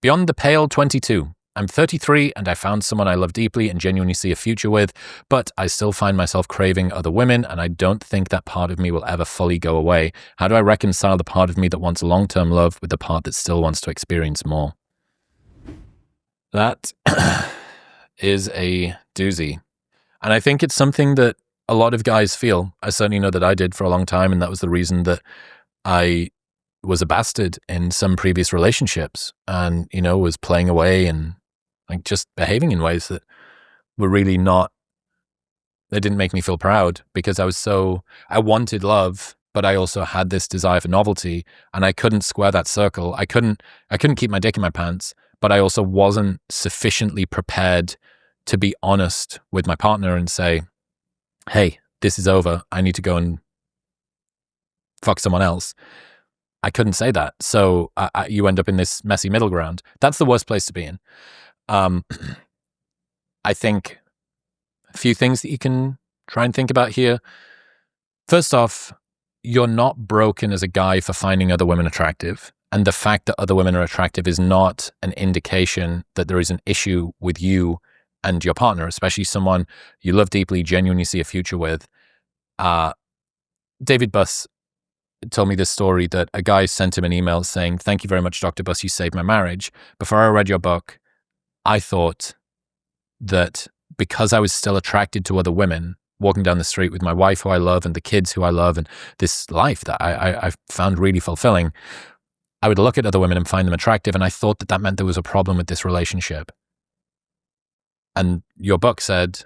Beyond the Pale 22. I'm 33 and I found someone I love deeply and genuinely see a future with, but I still find myself craving other women and I don't think that part of me will ever fully go away. How do I reconcile the part of me that wants long-term love with the part that still wants to experience more? That is a doozy. And I think it's something that a lot of guys feel. I certainly know that I did for a long time, and that was the reason that I was a bastard in some previous relationships and, was playing away and like just behaving in ways that were really they didn't make me feel proud because I wanted love, but I also had this desire for novelty and I couldn't square that circle. I couldn't keep my dick in my pants, but I also wasn't sufficiently prepared to be honest with my partner and say, hey, this is over. I need to go and fuck someone else. I couldn't say that. So you end up in this messy middle ground. That's the worst place to be in. I think a few things that you can try and think about here. First off, you're not broken as a guy for finding other women attractive. And the fact that other women are attractive is not an indication that there is an issue with you and your partner, especially someone you love deeply, genuinely see a future with. David Buss told me this story that a guy sent him an email saying, "Thank you very much, Dr. Buss, you saved my marriage. Before I read your book, I thought that because I was still attracted to other women, walking down the street with my wife who I love and the kids who I love and this life that I found really fulfilling, I would look at other women and find them attractive. And I thought that meant there was a problem with this relationship." And your book said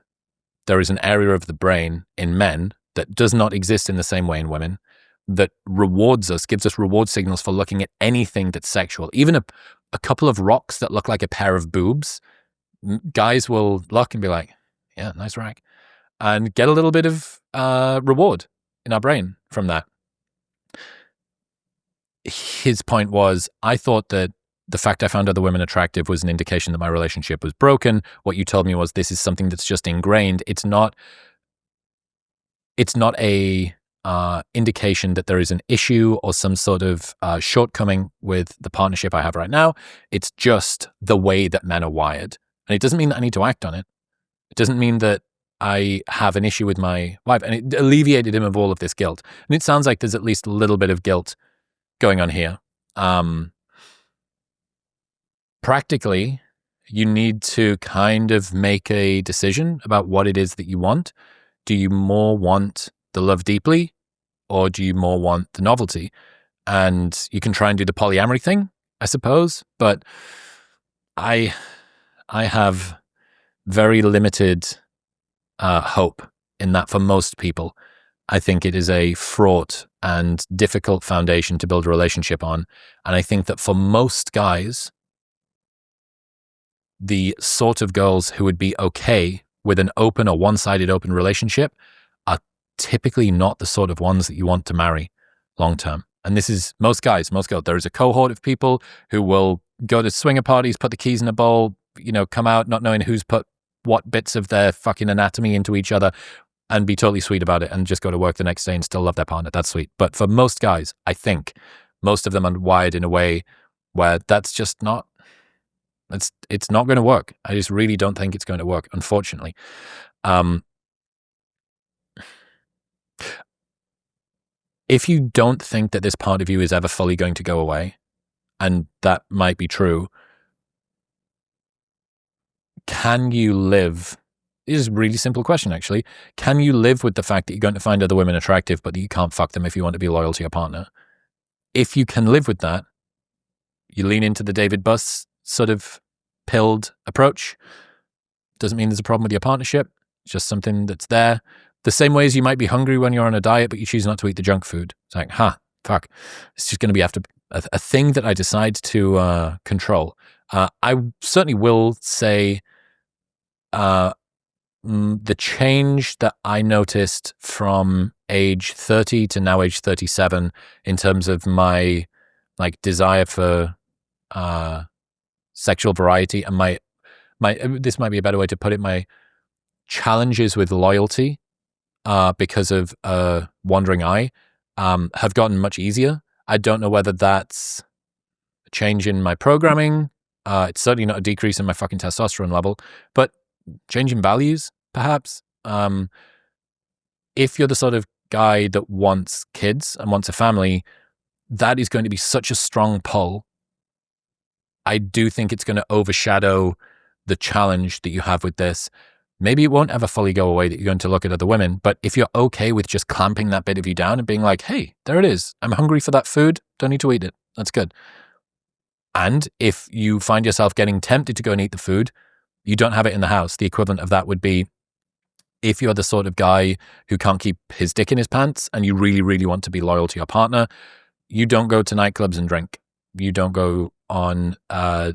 there is an area of the brain in men that does not exist in the same way in women that gives us reward signals for looking at anything that's sexual. Even a couple of rocks that look like a pair of boobs, guys will look and be like, yeah, nice rack, and get a little bit of reward in our brain from that. His point was, I thought that the fact I found other women attractive was an indication that my relationship was broken. What you told me was this is something that's just ingrained. It's not a indication that there is an issue or some sort of shortcoming with the partnership I have right now. It's just the way that men are wired. And it doesn't mean that I need to act on it. It doesn't mean that I have an issue with my wife. And it alleviated him of all of this guilt. And it sounds like there's at least a little bit of guilt going on here. Practically, you need to kind of make a decision about what it is that you want. Do you more want the love deeply, or do you more want the novelty? And you can try and do the polyamory thing, I suppose, but I have very limited hope in that for most people. I think it is a fraught and difficult foundation to build a relationship on. And I think that for most guys, the sort of girls who would be okay with an open or one-sided open relationship are typically not the sort of ones that you want to marry long-term. And this is most guys, most girls. There is a cohort of people who will go to swinger parties, put the keys in a bowl, come out not knowing who's put what bits of their fucking anatomy into each other and be totally sweet about it and just go to work the next day and still love their partner. That's sweet. But for most guys, I think most of them are wired in a way where that's just not, it's not going to work. I just really don't think it's going to work, unfortunately. If you don't think that this part of you is ever fully going to go away, and that might be true, can you live? This is a really simple question, actually. Can you live with the fact that you're going to find other women attractive, but that you can't fuck them if you want to be loyal to your partner? If you can live with that, you lean into the David Buss sort of pilled approach. Doesn't mean there's a problem with your partnership. It's just something that's there. The same way as you might be hungry when you're on a diet, but you choose not to eat the junk food. It's like, fuck. It's just going to be after a thing that I decide to control. I certainly will say the change that I noticed from age 30 to now age 37 in terms of my desire for sexual variety and my this might be a better way to put it, my challenges with loyalty because of a wandering eye have gotten much easier. I don't know whether that's a change in my programming It's certainly not a decrease in my fucking testosterone level, but change in values, perhaps. If you're the sort of guy that wants kids and wants a family, that is going to be such a strong pull. I do think it's going to overshadow the challenge that you have with this. Maybe it won't ever fully go away that you're going to look at other women, but if you're okay with just clamping that bit of you down and being like, hey, there it is. I'm hungry for that food. Don't need to eat it. That's good. And if you find yourself getting tempted to go and eat the food, you don't have it in the house. The equivalent of that would be if you're the sort of guy who can't keep his dick in his pants and you really, really want to be loyal to your partner, you don't go to nightclubs and drink. You don't go on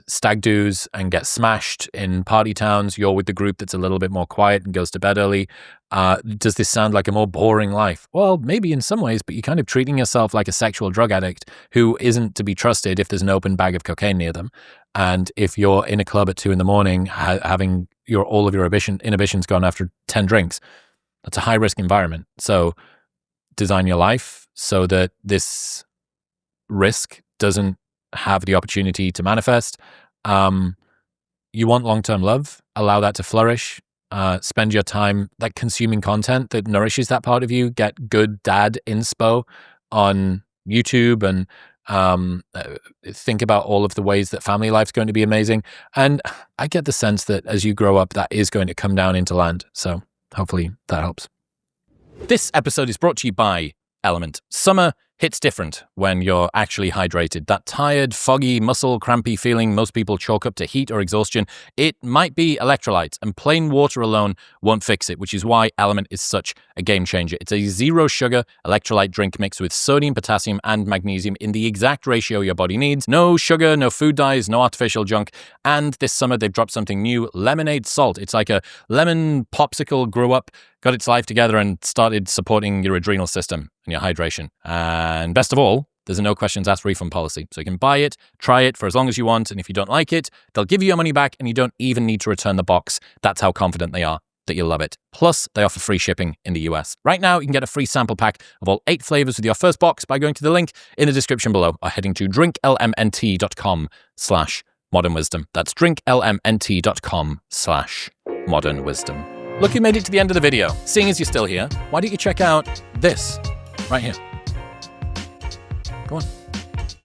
stag do's and get smashed in party towns. You're with the group that's a little bit more quiet and goes to bed early. Does this sound like a more boring life? Well, maybe in some ways, but you're kind of treating yourself like a sexual drug addict who isn't to be trusted if there's an open bag of cocaine near them. And if you're in a club at 2 a.m, having all of your inhibitions gone after 10 drinks, that's a high risk environment. So design your life so that this risk doesn't have the opportunity to manifest. You want long-term love, allow that to flourish. Spend your time like consuming content that nourishes that part of you. Get good dad inspo on YouTube and think about all of the ways that family life's going to be amazing. And I get the sense that as you grow up, that is going to come down into land. So hopefully that helps. This episode is brought to you by Element. Summer hits different when you're actually hydrated. That tired, foggy, muscle crampy feeling most people chalk up to heat or exhaustion, it might be electrolytes, and plain water alone won't fix it, which is why Element is such a game changer. It's a zero sugar electrolyte drink mixed with sodium, potassium, and magnesium in the exact ratio your body needs. No sugar, no food dyes, no artificial junk. And this summer they've dropped something new, lemonade salt. It's like a lemon popsicle grew up, got its life together, and started supporting your adrenal system and your hydration. And best of all, there's a no questions asked refund policy. So you can buy it, try it for as long as you want, and if you don't like it, they'll give you your money back and you don't even need to return the box. That's how confident they are that you'll love it. Plus, they offer free shipping in the US. Right now, you can get a free sample pack of all 8 flavors with your first box by going to the link in the description below or heading to drinklmnt.com/modernwisdom. That's drinklmnt.com/modernwisdom. Look who made it to the end of the video. Seeing as you're still here, why don't you check out this right here? Go on.